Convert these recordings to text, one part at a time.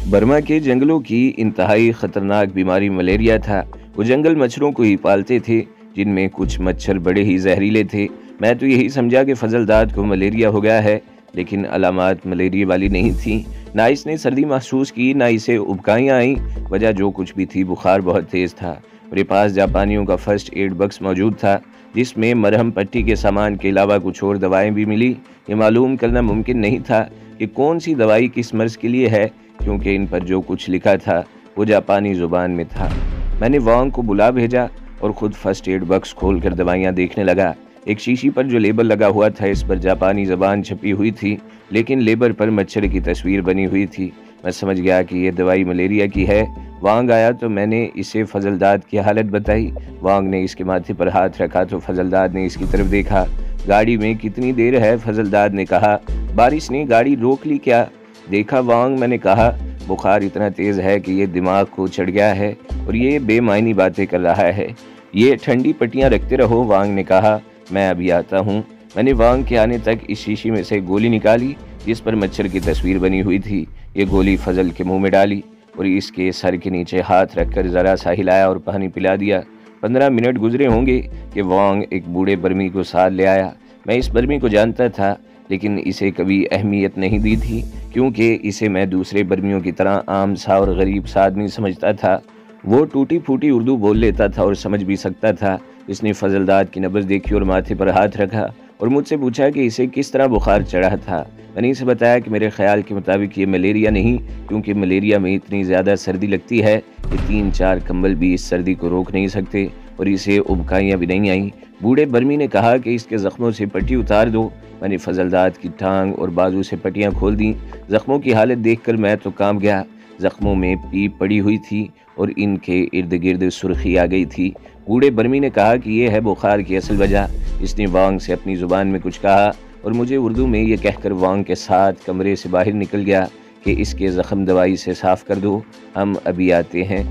Burma کے جنگلوں کی انتہائی خطرناک بیماری ملیریا تھا۔ وہ جنگل مچھروں کو ہی پالتے تھے، جن میں کچھ مچھر بڑے ہی زہریلے تھے۔ میں تو یہی سمجھا کہ فضل داد کو ملیریا ہو گیا ہے، لیکن علامات ملیریا والی نہیں تھیں۔ نہ اس نے سردی محسوس کی، نہ اسے ابکائیاں آئیں۔ وجہ جو کچھ بھی تھی، بخار بہت تیز تھا۔ میرے پاس جاپانیوں کا فرسٹ ایڈ باکس موجود تھا، جس میں مرہم پٹی کے سامان کے علاوہ کچھ اور دوائیں بھی ملی۔ یہ معلوم کرنا ممکن نہیں تھا کہ کون سی دوائی کس مرض کے لیے ہے، کیونکہ ان پر جو کچھ لکھا تھا وہ جاپانی زبان میں تھا۔ میں نے وانگ کو بلا بھیجا اور خود فرسٹ ایڈ باکس کھول کر دوائیاں دیکھنے لگا۔ ایک شیشی پر جو لیبل لگا ہوا تھا، اس پر جاپانی زبان چھپی ہوئی تھی، لیکن لیبل پر مچھر کی تصویر بنی ہوئی تھی۔ میں سمجھ گیا کہ یہ دوائی ملیریا کی ہے۔ وانگ آیا تو میں نے اسے فضل داد کی حالت بتائی۔ وانگ نے اس کے ماتھے پر ہاتھ رکھا تو فضل داد نے اس کی طرف دیکھا۔ گاڑی میں کتنی دیر ہے؟ فضل داد نے کہا۔ بارش نے گاڑی روک لی کیا؟ دیکھا وانگ، میں نے کہا۔ بخار اتنا تیز ہے کہ یہ دماغ کو چڑھ گیا ہے اور یہ بے معنی باتیں کر رہا ہے۔ یہ ٹھنڈی پٹیاں رکھتے رہو، وانگ نے کہا۔ میں ابھی آتا ہوں۔ میں نے وانگ کے آنے تک اس شیشی میں سے گولی نکالی جس پر مچھر کی تصویر بنی ہوئی تھی۔ یہ گولی فضل کے منہ میں ڈالی اور اس کے سر کے نیچے ہاتھ رکھ کر ذرا سا ہلایا اور پانی پلا دیا۔ 15 منٹ گزرے ہوں گے کہ وانگ ایک بوڑھے برمی کو ساتھ لے آیا۔ میں اس برمی کو جانتا تھا، لیکن اسے کبھی اہمیت نہیں دی تھی، کیونکہ اسے میں دوسرے برمیوں کی طرح عام سا اور غریب سا آدمی سمجھتا تھا۔ وہ ٹوٹی پھوٹی اردو بول لیتا تھا اور سمجھ بھی سکتا تھا۔ اس نے فضل داد کی نبض دیکھی اور ماتھے پر ہاتھ رکھا اور مجھ سے پوچھا کہ اسے کس طرح بخار چڑھا تھا۔ میں نے اسے بتایا کہ میرے خیال کے مطابق یہ ملیریا نہیں، کیونکہ ملیریا میں اتنی زیادہ سردی لگتی ہے کہ 3-4 کمبل بھی اس سردی کو روک نہیں سکتے، اور اسے ابکائیاں بھی نہیں آئیں۔ بوڑھے برمی نے کہا کہ اس کے زخموں سے پٹی اتار دو۔ میں نے فضل داد کی ٹانگ اور بازو سے پٹیاں کھول دیں۔ زخموں کی حالت دیکھ کر میں تو کانپ گیا۔ زخموں میں پیپ پڑی ہوئی تھی اور ان کے ارد گرد سرخی آ گئی تھی۔ بوڑھے برمی نے کہا کہ یہ ہے بخار کی اصل وجہ۔ اس نے وانگ سے اپنی زبان میں کچھ کہا اور مجھے اردو میں یہ کہہ کر وانگ کے ساتھ کمرے سے باہر نکل گیا کہ اس کے زخم دوائی سے صاف کر دو، ہم ابھی آتے ہیں۔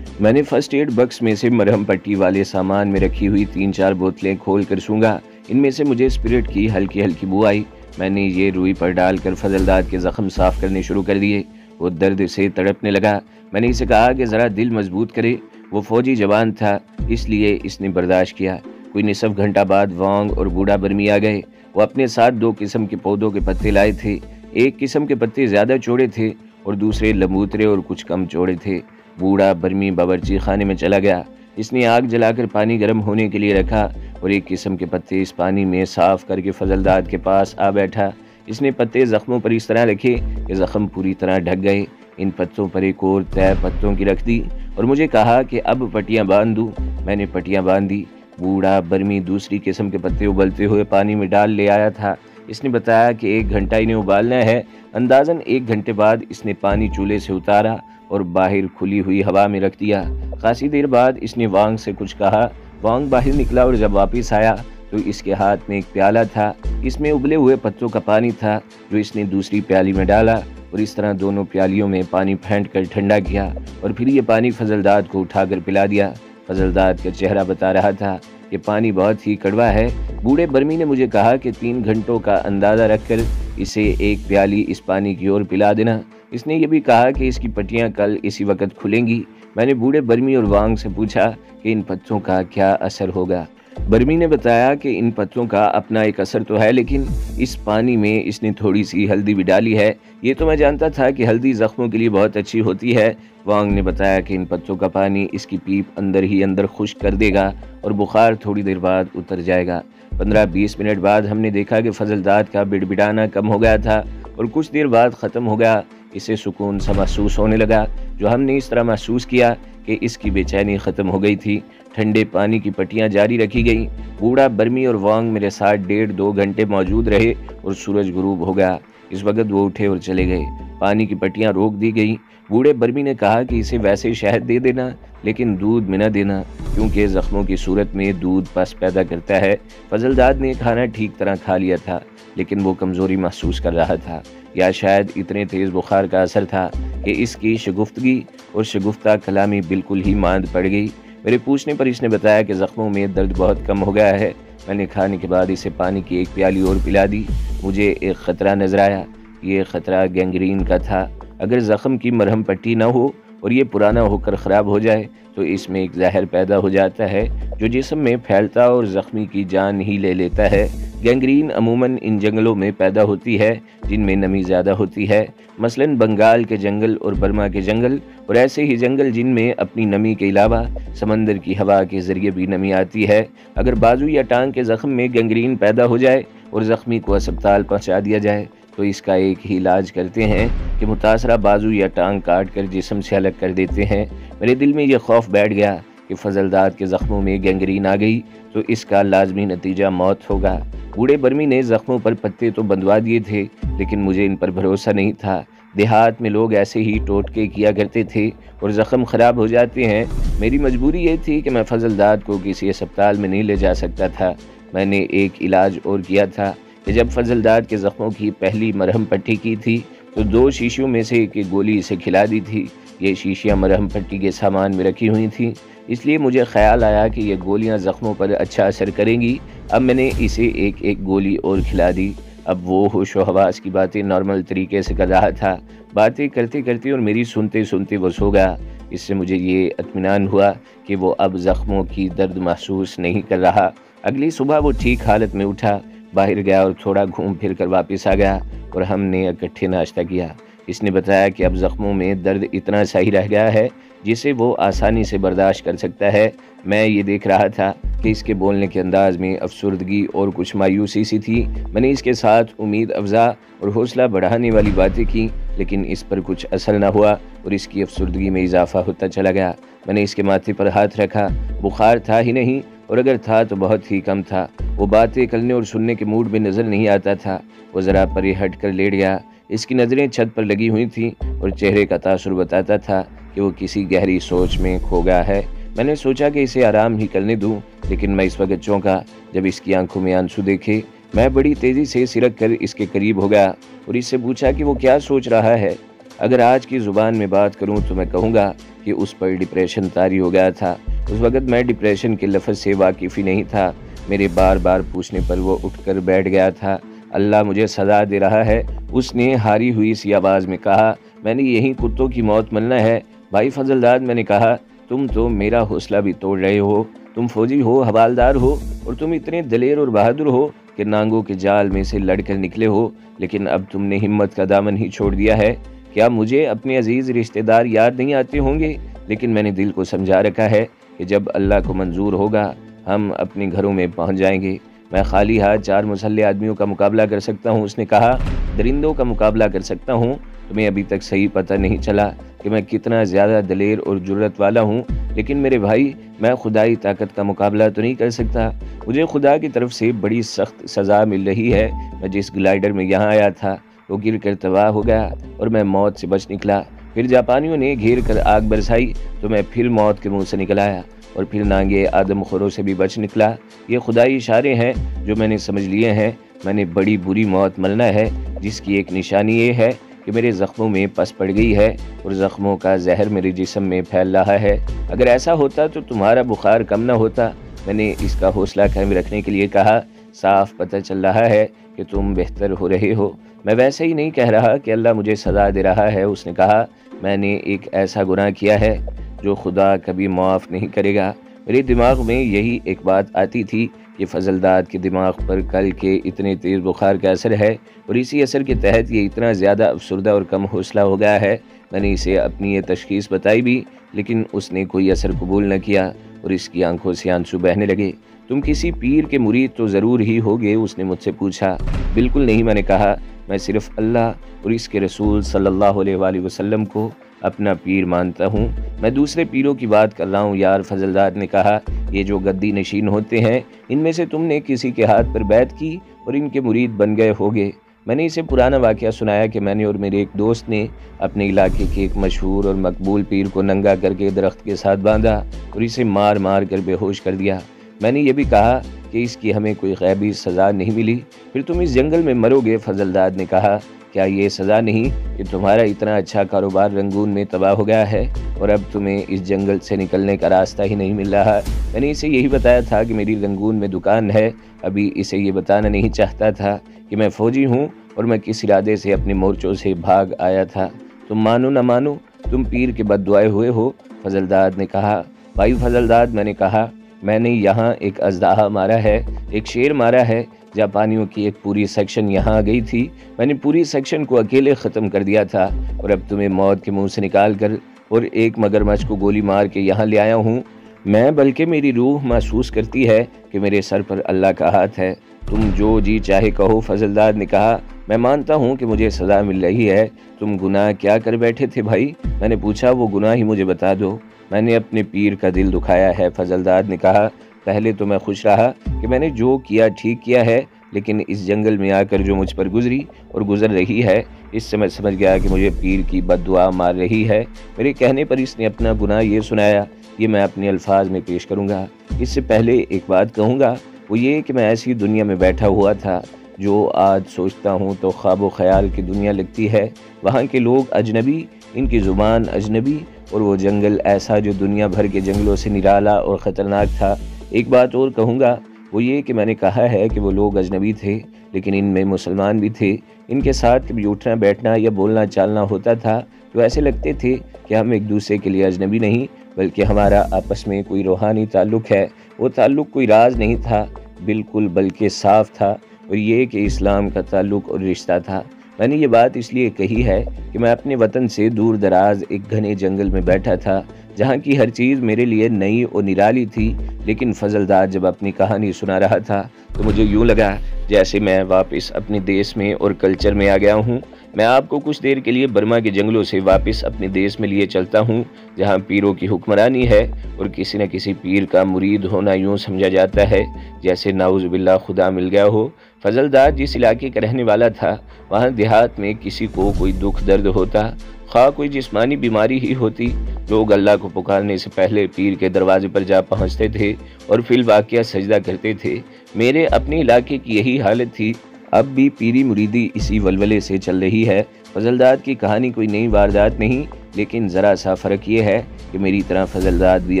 میں نے فرسٹ ایڈ باکس میں سے مرہم پٹی والے سامان میں رکھی ہوئی 3-4 بوتلیں کھول کر سونگا۔ ان میں سے مجھے اسپرٹ کی ہلکی ہلکی بو آئی۔ میں نے یہ روئی پر ڈال کر فضل داد کے زخم صاف کرنے شروع کر دیے۔ وہ درد سے تڑپنے لگا۔ میں نے اسے کہا کہ ذرا دل مضبوط کرے۔ وہ فوجی جوان تھا، اس لیے اس نے برداشت کیا۔ کوئی نصف گھنٹہ بعد وانگ اور بوڑھا برمی آ گئے۔ وہ اپنے ساتھ 2 قسم کے پودوں کے پتے لائے تھے۔ ایک قسم کے پتے زیادہ چوڑے تھے اور دوسرے لمبوترے اور کچھ کم چوڑے تھے۔ بوڑھا برمی باورچی خانے میں چلا گیا۔ اس نے آگ جلا کر پانی گرم ہونے کے لیے رکھا اور ایک قسم کے پتے اس پانی میں صاف کر کے فضل داد کے پاس آ بیٹھا۔ اس نے پتے زخموں پر اس طرح رکھے کہ زخم پوری طرح ڈھک گئے۔ ان پتوں پر ایک اور تہہ پتوں کی رکھ دی اور مجھے کہا کہ اب پٹیاں باندھ دوں۔ میں نے پٹیاں باندھ دی۔ بوڑھا برمی دوسری قسم کے پتے ابلتے ہوئے پانی میں ڈال لے آیا تھا۔ اس نے بتایا کہ 1 گھنٹہ انہیں ابالنا ہے۔ اندازاً 1 گھنٹے بعد اس نے پانی چولہے سے اتارا اور باہر کھلی ہوئی ہوا میں رکھ دیا۔ خاصی دیر بعد اس نے وانگ سے کچھ کہا۔ وانگ باہر نکلا اور جب واپس آیا تو اس کے ہاتھ میں ایک پیالہ تھا۔ اس میں ابلے ہوئے پتوں کا پانی تھا جو اس نے دوسری پیالی میں ڈالا اور اس طرح دونوں پیالیوں میں پانی پھینٹ کر ٹھنڈا کیا اور پھر یہ پانی فضل داد کو اٹھا کر پلا دیا۔ فضل داد کا چہرہ بتا رہا تھا کہ پانی بہت ہی کڑوا ہے۔ بوڑھے برمی نے مجھے کہا کہ 3 گھنٹوں کا اندازہ رکھ کر اسے 1 پیالی اس پانی کی اور پلا دینا۔ اس نے یہ بھی کہا کہ اس کی پٹیاں کل اسی وقت کھلیں گی۔ میں نے بوڑھے برمی اور وانگ سے پوچھا کہ ان پتوں کا کیا اثر ہوگا۔ برمی نے بتایا کہ ان پتوں کا اپنا ایک اثر تو ہے، لیکن اس پانی میں اس نے تھوڑی سی ہلدی بھی ڈالی ہے۔ یہ تو میں جانتا تھا کہ ہلدی زخموں کے لیے بہت اچھی ہوتی ہے۔ وانگ نے بتایا کہ ان پتوں کا پانی اس کی پیپ اندر ہی اندر خشک کر دے گا اور بخار تھوڑی دیر بعد اتر جائے گا۔ 15-20 منٹ بعد ہم نے دیکھا کہ فضل داد کا بڑبڑانا کم ہو گیا تھا اور کچھ دیر بعد ختم ہو گیا۔ اسے سکون سا محسوس ہونے لگا۔ جو ہم نے اس طرح محسوس کیا کہ اس کی بے چینی ختم ہو گئی تھی۔ ٹھنڈے پانی کی پٹیاں جاری رکھی گئیں۔ بوڑھا برمی اور وانگ میرے ساتھ 1.5-2 گھنٹے موجود رہے اور سورج غروب ہو گیا۔ اس وقت وہ اٹھے اور چلے گئے۔ پانی کی پٹیاں روک دی گئیں۔ بوڑھے برمی نے کہا کہ اسے ویسے شہد دے دینا، لیکن دودھ میں نہ دینا، کیونکہ زخموں کی صورت میں دودھ پس پیدا کرتا ہے۔ فضل داد نے کھانا ٹھیک طرح کھا لیا تھا، لیکن وہ کمزوری محسوس کر رہا تھا، یا شاید اتنے تیز بخار کا اثر تھا کہ اس کی شگفتگی اور شگفتہ کلامی بالکل ہی ماند پڑ گئی۔ میرے پوچھنے پر اس نے بتایا کہ زخموں میں درد بہت کم ہو گیا ہے۔ میں نے کھانے کے بعد اسے پانی کی 1 پیالی اور پلا دی۔ مجھے ایک خطرہ نظر آیا۔ یہ خطرہ گینگرین کا تھا۔ अगर ज़ख़म की मरहम पट्टी ना हो और ये पुराना होकर ख़राब हो जाए तो इसमें एक ज़हर पैदा हो जाता है जो जिस्म में फैलता और ज़ख्मी की जान ही ले लेता है। गैंग्रीन अमूमन इन जंगलों में पैदा होती है जिनमें नमी ज़्यादा होती है, मसलन बंगाल के जंगल और बर्मा के जंगल, और ऐसे ही जंगल जिनमें अपनी नमी के अलावा समंदर की हवा के ज़रिए भी नमी आती है। अगर बाजू या टांग के ज़ख्म में गैंग्रीन पैदा हो जाए और ज़ख्मी को अस्पताल पहुँचा दिया जाए तो इसका एक ही इलाज करते हैं कि मुतासरा बाजू या टांग काट कर जिस्म से अलग कर देते हैं। मेरे दिल में यह खौफ बैठ गया कि फजलदाद के ज़ख्मों में गैंग्रीन आ गई तो इसका लाजमी नतीजा मौत होगा। बूढ़े बर्मी ने ज़ख्मों पर पत्ते तो बंधवा दिए थे लेकिन मुझे इन पर भरोसा नहीं था। देहात में लोग ऐसे ही टोटके किया करते थे और ज़ख्म ख़राब हो जाते हैं। मेरी मजबूरी ये थी कि मैं फजलदाद को किसी अस्पताल में नहीं ले जा सकता था। मैंने एक इलाज और किया था कि जब फजलदाद के ज़ख्मों की पहली मरहम पट्टी की थी तो 2 शीशियों में से एक गोली इसे खिला दी थी। ये शीशियाँ मरहम पट्टी के सामान में रखी हुई थीं, इसलिए मुझे ख्याल आया कि ये गोलियाँ ज़ख्मों पर अच्छा असर करेंगी। अब मैंने इसे एक एक गोली और खिला दी। अब वो होश व हवास की बातें नॉर्मल तरीके से कर रहा था। बातें करते करते और मेरी सुनते सुनते वो सो गया। इससे मुझे ये इत्मीनान हुआ कि वो अब ज़ख्मों की दर्द महसूस नहीं कर रहा। अगली सुबह वो ठीक हालत में उठा, बाहर गया और थोड़ा घूम फिर कर वापस आ गया और हमने इकट्ठे नाश्ता किया। इसने बताया कि अब ज़ख्मों में दर्द इतना सही रह गया है जिसे वो आसानी से बर्दाश्त कर सकता है। मैं ये देख रहा था कि इसके बोलने के अंदाज में अफसुर्दगी और कुछ मायूसी सी थी। मैंने इसके साथ उम्मीद अफजा और हौसला बढ़ाने वाली बातें की लेकिन इस पर कुछ असर न हुआ और इसकी अफसुर्दगी में इजाफा होता चला गया। मैंने इसके माथे पर हाथ रखा। बुखार था ही नहीं और अगर था तो बहुत ही कम था। वो बातें करने और सुनने के मूड में नज़र नहीं आता था। वो ज़रा परे हट कर लेट गया। इसकी नज़रें छत पर लगी हुई थीं और चेहरे का तासुर बताता था कि वो किसी गहरी सोच में खो गया है। मैंने सोचा कि इसे आराम ही करने दूं, लेकिन मैं इस वक्त चौंका जब इसकी आंखों में आंसू देखे। मैं बड़ी तेज़ी से सिरक कर इसके करीब हो गया और इससे पूछा कि वो क्या सोच रहा है। अगर आज की ज़ुबान में बात करूं तो मैं कहूँगा कि उस पर डिप्रेशन तारी हो गया था। उस वक्त मैं डिप्रेशन के लफ्ज़ से वाकिफ़ ही नहीं था। मेरे बार बार पूछने पर वो उठकर बैठ गया था। अल्लाह मुझे सज़ा दे रहा है, उसने हारी हुई सी आवाज़ में कहा। मैंने यही कुत्तों की मौत मरना है। भाई फजलदाद, मैंने कहा, तुम तो मेरा हौसला भी तोड़ रहे हो। तुम फौजी हो, हवालदार हो और तुम इतने दलेर और बहादुर हो कि नांगों के जाल में से लड़कर निकले हो, लेकिन अब तुमने हिम्मत का दामन ही छोड़ दिया है। क्या मुझे अपने अजीज़ रिश्तेदार याद नहीं आते होंगे? लेकिन मैंने दिल को समझा रखा है कि जब अल्लाह को मंजूर होगा हम अपने घरों में पहुंच जाएंगे। मैं खाली हाथ 4 मुसल्ले आदमियों का मुकाबला कर सकता हूं, उसने कहा। दरिंदों का मुकाबला कर सकता हूं। तुम्हें अभी तक सही पता नहीं चला कि मैं कितना ज़्यादा दलेर और जुर्रत वाला हूं, लेकिन मेरे भाई, मैं खुदाई ताकत का मुकाबला तो नहीं कर सकता। मुझे खुदा की तरफ से बड़ी सख्त सज़ा मिल रही है। मैं जिस ग्लाइडर में यहाँ आया था वो गिर कर तबाह हो गया और मैं मौत से बच निकला। फिर जापानियों ने घेर कर आग बरसाई तो मैं फिर मौत के मुंह से निकल आया और फिर नांगे आदमखोरों से भी बच निकला। ये खुदाई इशारे हैं जो मैंने समझ लिए हैं। मैंने बड़ी बुरी मौत मरना है जिसकी एक निशानी ये है कि मेरे ज़ख्मों में पस पड़ गई है और ज़ख्मों का जहर मेरे जिस्म में फैल रहा है। अगर ऐसा होता तो तुम्हारा बुखार कम ना होता। मैंने इसका हौसला कायम रखने के लिए कहा। साफ पता चल रहा है कि तुम बेहतर हो रहे हो। मैं वैसे ही नहीं कह रहा कि अल्लाह मुझे सज़ा दे रहा है, उसने कहा। मैंने एक ऐसा गुनाह किया है जो खुदा कभी माफ़ नहीं करेगा। मेरे दिमाग में यही एक बात आती थी कि फजलदाद के दिमाग पर कल के इतने तेज़ बुखार का असर है और इसी असर के तहत ये इतना ज़्यादा अफसुर्दा और कम हौसला हो गया है। मैंने इसे अपनी ये तशख़ीस बताई भी, लेकिन उसने कोई असर कबूल न किया और इसकी आंखों से आंसू बहने लगे। तुम किसी पीर के मुरीद तो ज़रूर ही होगे, उसने मुझसे पूछा। बिल्कुल नहीं, मैंने कहा। मैं सिर्फ़ अल्लाह और इसके रसूल सल्लल्लाहु अलैहि वसल्लम को अपना पीर मानता हूँ। मैं दूसरे पीरों की बात कर रहा हूँ यार, फजलदाद ने कहा। ये जो गद्दी नशीन होते हैं, इनमें से तुमने किसी के हाथ पर बैत की और इनके मुरीद बन गए होगे। मैंने इसे पुराना वाक़या सुनाया कि मैंने और मेरे एक दोस्त ने अपने इलाके के एक मशहूर और मकबूल पीर को नंगा करके दरख्त के साथ बांधा और इसे मार मार कर बेहोश कर दिया। मैंने ये भी कहा कि इसकी हमें कोई गैबी सज़ा नहीं मिली। फिर तुम इस जंगल में मरोगे, फजलदाद ने कहा। क्या ये सज़ा नहीं कि तुम्हारा इतना अच्छा कारोबार रंगून में तबाह हो गया है और अब तुम्हें इस जंगल से निकलने का रास्ता ही नहीं मिल रहा? मैंने इसे यही बताया था कि मेरी रंगून में दुकान है। अभी इसे ये बताना नहीं चाहता था कि मैं फ़ौजी हूँ और मैं किस इरादे से अपने मोर्चों से भाग आया था। तुम मानो न मानो, तुम पीर के बद्दुआए हुए हो। फजलदाद ने कहा। भाई फजलदाद, मैंने कहा, मैंने यहाँ एक अजदाहा मारा है, एक शेर मारा है। जापानियों की एक पूरी सेक्शन यहाँ आ गई थी, मैंने पूरी सेक्शन को अकेले ख़त्म कर दिया था, और अब तुम्हें मौत के मुंह से निकाल कर और एक मगरमच्छ को गोली मार के यहाँ ले आया हूँ मैं। बल्कि मेरी रूह महसूस करती है कि मेरे सर पर अल्लाह का हाथ है। तुम जो जी चाहे कहो। फजलदाद ने कहा, मैं मानता हूँ कि मुझे सज़ा मिल रही है। तुम गुनाह क्या कर बैठे थे भाई? मैंने पूछा। वो गुनाह ही मुझे बता दो। मैंने अपने पीर का दिल दुखाया है। फजलदाद ने कहा, पहले तो मैं खुश रहा कि मैंने जो किया ठीक किया है, लेकिन इस जंगल में आकर जो मुझ पर गुजरी और गुजर रही है, इससे मैं समझ गया कि मुझे पीर की बद्दुआ मार रही है। मेरे कहने पर इसने अपना गुनाह ये सुनाया, ये मैं अपने अल्फाज में पेश करूँगा। इससे पहले एक बात कहूँगा, वो ये कि मैं ऐसी दुनिया में बैठा हुआ था जो आज सोचता हूँ तो ख्वाब ख्याल की दुनिया लगती है। वहाँ के लोग अजनबी, इनकी ज़ुबान अजनबी, और वो जंगल ऐसा जो दुनिया भर के जंगलों से निराला और ख़तरनाक था। एक बात और कहूँगा, वो ये कि मैंने कहा है कि वो लोग अजनबी थे, लेकिन इनमें मुसलमान भी थे। इनके साथ कभी उठना बैठना या बोलना चालना होता था तो ऐसे लगते थे कि हम एक दूसरे के लिए अजनबी नहीं, बल्कि हमारा आपस में कोई रूहानी ताल्लुक़ है। वो ताल्लुक़ कोई राज नहीं था बिल्कुल, बल्कि साफ़ था, और ये कि इस्लाम का ताल्लुक़ और रिश्ता था। मैंने ये बात इसलिए कही है कि मैं अपने वतन से दूर दराज एक घने जंगल में बैठा था, जहाँ की हर चीज़ मेरे लिए नई और निराली थी। लेकिन फजलदाद जब अपनी कहानी सुना रहा था तो मुझे यूँ लगा जैसे मैं वापस अपने देश में और कल्चर में आ गया हूँ। मैं आपको कुछ देर के लिए बर्मा के जंगलों से वापस अपने देश में लिए चलता हूँ, जहाँ पीरों की हुक्मरानी है और किसी न किसी पीर का मुरीद होना यूँ समझा जाता है जैसे नाउज़ुबिल्लाह खुदा मिल गया हो। फजलदाद जिस इलाके का रहने वाला था, वहाँ देहात में किसी को कोई दुख दर्द होता, खा कोई जिस्मानी बीमारी ही होती, लोग अल्लाह को पुकारने से पहले पीर के दरवाजे पर जा पहुँचते थे और फिर वाक़या सजदा करते थे। मेरे अपने इलाके की यही हालत थी। अब भी पीरी मुरीदी इसी वलवले से चल रही है। फजलदाद की कहानी कोई नई वारदात नहीं, लेकिन ज़रा सा फ़र्क ये है कि मेरी तरह फजलदाद भी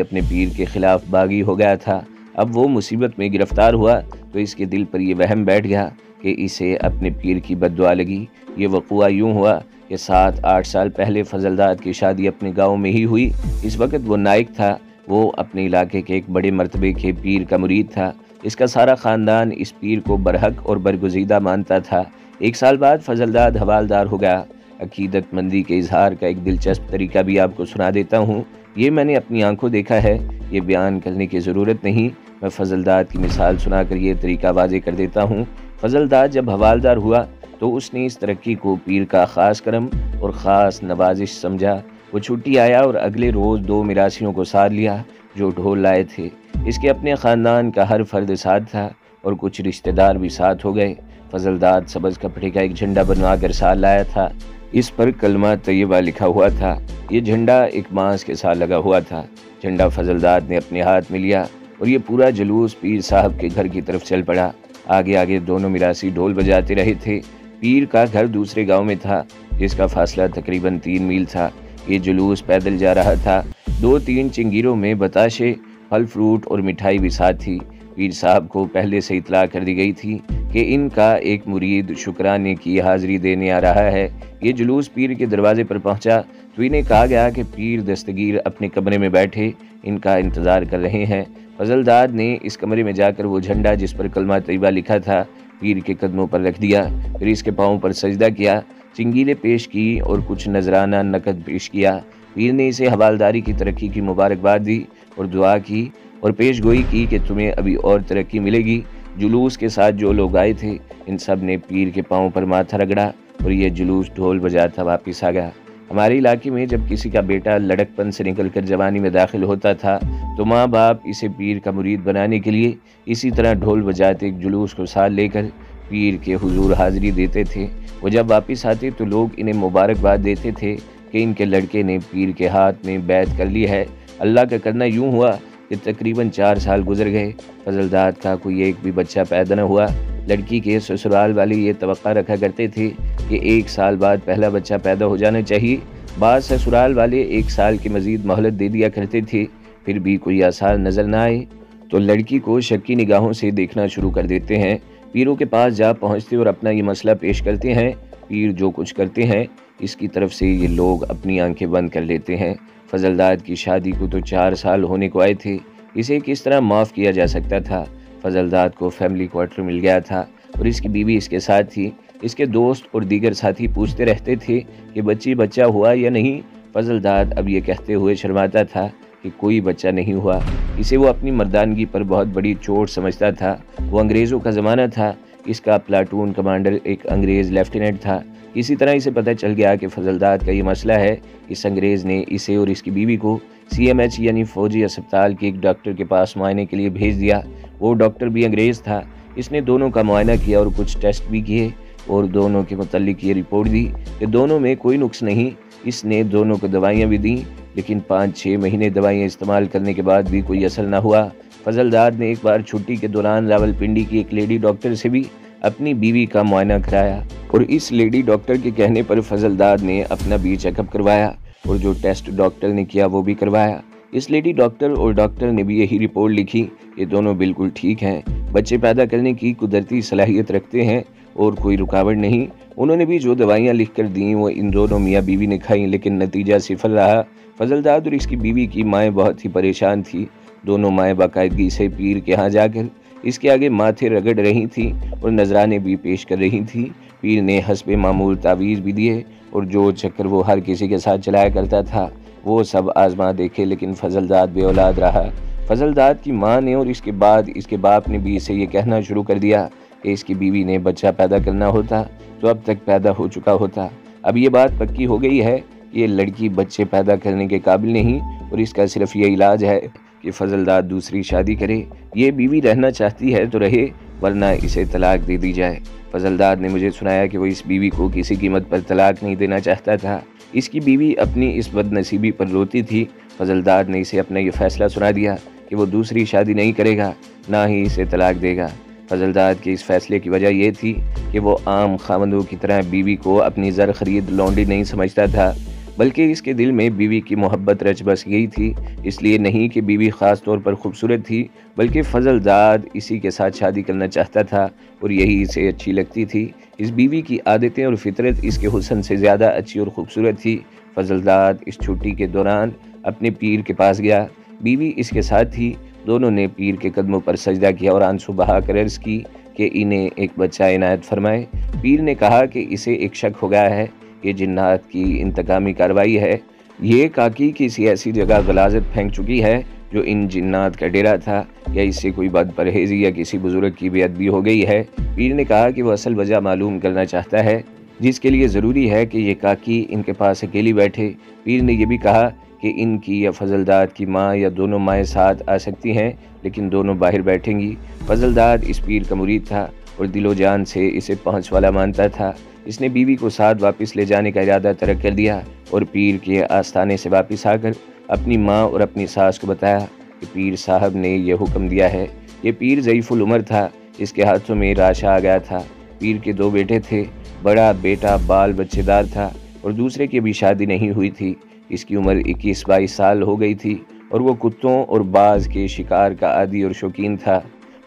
अपने पीर के ख़िलाफ़ बागी हो गया था। अब वो मुसीबत में गिरफ़्तार हुआ तो इसके दिल पर यह वहम बैठ गया कि इसे अपने पीर की बद्दुआ लगी। ये वक़ुआ यूँ हुआ कि 7-8 साल पहले फजलदाद की शादी अपने गाँव में ही हुई। इस वक्त वो नाइक था। वो अपने इलाके के एक बड़े मर्तबे के पीर का मुरीद था। इसका सारा ख़ानदान इस पीर को बरहक और बरगुज़ीदा मानता था। 1 साल बाद फजलदाद हवालदार हो गया। अकीदतमंदी के इजहार का एक दिलचस्प तरीका भी आपको सुना देता हूँ। ये मैंने अपनी आंखों देखा है, ये बयान करने की ज़रूरत नहीं। मैं फजलदाद की मिसाल सुनाकर ये तरीका वाज़े कर देता हूँ। फजलदाद जब हवालदार हुआ तो उसने इस तरक्की को पीर का ख़ास करम और ख़ास नवाजिश समझा। वो छुट्टी आया और अगले रोज़ 2 मिरासियों को साथ लिया जो ढोल लाए थे। इसके अपने ख़ानदान का हर फर्द साथ था और कुछ रिश्तेदार भी साथ हो गए। फजलदाद सब्ज़ कपड़े का एक झंडा बनवा कर साथ लाया था। इस पर कलमा तैयबा लिखा हुआ था। ये झंडा एक बांस के साथ लगा हुआ था। झंडा फजलदाद ने अपने हाथ में लिया और ये पूरा जुलूस पीर साहब के घर की तरफ चल पड़ा। आगे आगे दोनों मिरासी ढोल बजाते रहे थे। पीर का घर दूसरे गांव में था, जिसका फासला तकरीबन 3 मील था। ये जुलूस पैदल जा रहा था। 2-3 चिंगीरों में बताशे, फल फ्रूट और मिठाई भी साथ थी। पीर साहब को पहले से इतला कर दी गई थी कि इनका एक मुरीद शुक्राने की हाज़िरी देने आ रहा है। ये जुलूस पीर के दरवाजे पर पहुंचा तो इन्हें कहा गया कि पीर दस्तगीर अपने कमरे में बैठे इनका इंतज़ार कर रहे हैं। फजलदाद ने इस कमरे में जाकर वो झंडा जिस पर कलमा तैयबा लिखा था पीर के कदमों पर रख दिया। फिर इसके पाँव पर सजदा किया, चिंगीरें पेश की और कुछ नजराना नकद पेश किया। पीर ने इसे हवालदारी की तरक्की की मुबारकबाद दी और दुआ की और पेश गोई की कि तुम्हें अभी और तरक्की मिलेगी। जुलूस के साथ जो लोग आए थे इन सब ने पीर के पाँव पर माथा रगड़ा और ये जुलूस ढोल बजाता वापस आ गया। हमारे इलाके में जब किसी का बेटा लड़कपन से निकलकर जवानी में दाखिल होता था तो माँ बाप इसे पीर का मुरीद बनाने के लिए इसी तरह ढोल बजाते एक जुलूस को साथ लेकर पीर के हुजूर हाज़िरी देते थे। वो जब वापस आते तो लोग इन्हें मुबारकबाद देते थे कि इनके लड़के ने पीर के हाथ में बैत कर ली है। अल्लाह का करना यूँ हुआ कि तकरीबन 4 साल गुजर गए। फजलदाद का कोई एक भी बच्चा पैदा न हुआ। लड़की के ससुराल वाले ये तवक्का रखा करते थे कि 1 साल बाद पहला बच्चा पैदा हो जाना चाहिए। बाद ससुराल वाले 1 साल की मज़ीद मोहलत दे दिया करते थे। फिर भी कोई आसार नज़र न आए तो लड़की को शक्की निगाहों से देखना शुरू कर देते हैं। पीरों के पास जा पहुँचते और अपना ये मसला पेश करते हैं। पीर जो कुछ करते हैं اس کی طرف سے یہ لوگ اپنی آنکھیں بند کر لیتے ہیں۔ فضل داد کی شادی کو تو 4 سال ہونے کو آئے تھے، اسے کس طرح معاف کیا جا سکتا تھا؟ فضل داد کو فیملی کوارٹر مل گیا تھا اور اس کی بیوی اس کے ساتھ تھی۔ اس کے دوست اور دیگر ساتھی پوچھتے رہتے تھے کہ بچہ ہوا یا نہیں۔ فضل داد اب یہ کہتے ہوئے شرماتا تھا کہ کوئی بچہ نہیں ہوا۔ اسے وہ اپنی مردانگی پر بہت بڑی چوٹ سمجھتا تھا۔ وہ انگریزوں کا زمانہ تھا، اس کا پلاٹون کمانڈر ایک انگریز لیفٹیننٹ تھا۔ اسی طرح اسے پتہ چل گیا کہ فضل داد کا یہ مسئلہ ہے۔ اس انگریز نے اسے اور اس کی بیوی کو CMH یعنی فوجی اسپتال کے ایک ڈاکٹر کے پاس معائنے کے لیے بھیج دیا۔ وہ ڈاکٹر بھی انگریز تھا۔ اس نے دونوں کا معائنہ کیا اور کچھ ٹیسٹ بھی کیے اور دونوں کے متعلق یہ رپورٹ دی کہ دونوں میں کوئی نقص نہیں۔ اس نے دونوں کو دوائیاں بھی دیں، لیکن 5-6 مہینے دوائیاں استعمال کرنے کے بعد بھی کوئی اثر نہ ہوا۔ فضل داد نے ایک بار چھٹی کے دوران راولپنڈی کی ایک لیڈی ڈاکٹر سے بھی اپنی بیوی کا معائنہ کرایا اور اس لیڈی ڈاکٹر کے کہنے پر فضل داد نے اپنا بھی چیک اپ کروایا اور جو ٹیسٹ ڈاکٹر نے کیا وہ بھی کروایا۔ اس لیڈی ڈاکٹر اور ڈاکٹر نے بھی یہی رپورٹ لکھی کہ دونوں بالکل ٹھیک ہیں، بچے پیدا کرنے کی قدرتی صلاحیت رکھتے ہیں اور کوئی رکاوٹ نہیں۔ انہوں نے بھی جو دوائیاں لکھ کر دیں وہ ان دونوں میاں بیوی نے کھائیں، لیکن نتیجہ صفر رہا۔ فضل داد اور اس کی بیوی کی مائیں بہت ہی پریشان تھی۔ دونوں مائیں باقاعدگی سے پیر کے ہاں جا کر اس کے آگے ماتھے رگڑ رہی تھیں اور نذرانے بھی پیش کر رہی تھیں۔ پیر نے حسب معمول تعویذ بھی دیے اور جو چکر وہ ہر کسی کے ساتھ چلایا کرتا تھا وہ سب آزما دیکھے، لیکن فضل داد بے اولاد رہا۔ فضل داد کی ماں نے اور اس کے بعد اس کے باپ نے بھی اسے یہ کہنا شروع کر دیا کہ اس کی بیوی نے بچہ پیدا کرنا ہوتا تو اب تک پیدا ہو چکا ہوتا۔ اب یہ بات پکی ہو گئی ہے کہ یہ لڑکی بچے پیدا کرنے کے قابل نہیں اور اس کا صرف یہ علاج ہے کہ فضل داد دوسری شادی کرے۔ یہ بیوی رہنا چاہتی ہے تو رہے، ورنہ اسے طلاق دے دی جائے۔ فضل داد نے مجھے سنایا کہ وہ اس بیوی کو کسی قیمت پر طلاق نہیں دینا چاہتا تھا۔ اس کی بیوی اپنی اس بد نصیبی پر روتی تھی۔ فضل داد نے اسے اپنا یہ فیصلہ سنا دیا کہ وہ دوسری شادی نہیں کرے گا، نہ ہی اسے طلاق دے گا۔ فضل داد کے اس فیصلے کی وجہ یہ تھی کہ وہ عام خاوندوں کی طرح بیوی کو اپنی زر خرید لونڈی نہیں سمجھتا تھا، بلکہ اس کے دل میں بیوی کی محبت رچ بس گئی تھی۔ اس لیے نہیں کہ بیوی خاص طور پر خوبصورت تھی، بلکہ فضل داد اسی کے ساتھ شادی کرنا چاہتا تھا اور یہی اسے اچھی لگتی تھی۔ اس بیوی کی عادتیں اور فطرت اس کے حسن سے زیادہ اچھی اور خوبصورت تھی۔ فضل داد اس چھٹی کے دوران اپنے پیر کے پاس گیا، بیوی اس کے ساتھ تھی۔ دونوں نے پیر کے قدموں پر سجدہ کیا اور آنسو بہا کر عرض کی کہ انہیں ایک بچہ عنایت فرمائے۔ پیر نے کہا کہ اسے ایک شک ہو گیا ہے، یہ جنات کی انتقامی کارروائی ہے۔ یہ کاکی کسی ایسی جگہ غلاظت پھینک چکی ہے جو ان جنات کا ڈیرا تھا، یا اس سے کوئی بد پرہیزی یا کسی بزرگ کی بے ادبی ہو گئی ہے۔ پیر نے کہا کہ وہ اصل وجہ معلوم کرنا چاہتا ہے، جس کے لیے ضروری ہے کہ یہ کاکی ان کے پاس اکیلی بیٹھے۔ پیر نے یہ بھی کہا کہ ان کی یا فضل داد کی ماں یا دونوں مائیں ساتھ آ سکتی ہیں، لیکن دونوں باہر بیٹھیں گی۔ فضل داد اس پیر کا مرید تھا اور دل و جان سے اسے پہنچ والا مانتا تھا۔ اس نے بیوی کو ساتھ واپس لے جانے کا ارادہ ترک کر دیا اور پیر کے آستانے سے واپس آ کر اپنی ماں اور اپنی ساس کو بتایا کہ پیر صاحب نے یہ حکم دیا ہے۔ یہ پیر ضعیف العمر تھا، اس کے ہاتھوں میں راشا آ گیا تھا۔ پیر کے 2 بیٹے تھے، بڑا بیٹا بال بچے دار تھا اور دوسرے کی ابھی شادی نہیں ہوئی تھی۔ اس کی عمر 21-22 سال ہو گئی تھی اور وہ کتوں اور باز کے شکار کا عادی اور شوقین تھا۔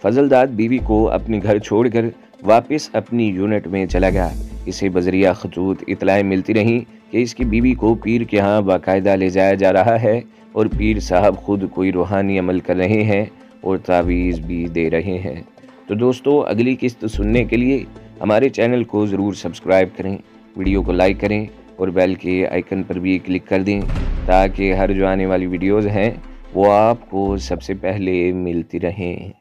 فضل داد بیوی کو اپنے گھر چھوڑ کر واپس اپنی یونٹ میں چلا گیا۔ اسے بذریعہ خطوط اطلاعیں ملتی رہیں کہ اس کی بیوی کو پیر کے ہاں باقاعدہ لے جایا جا رہا ہے اور پیر صاحب خود کوئی روحانی عمل کر رہے ہیں اور تعویذ بھی دے رہے ہیں۔ تو دوستو، اگلی قسط سننے کے لیے ہمارے چینل کو ضرور سبسکرائب کریں، ویڈیو کو لائک کریں اور بیل کے آئیکن پر بھی کلک کر دیں تاکہ ہر جو آنے والی ویڈیوز ہیں وہ آپ کو سب سے پہلے ملتی رہیں۔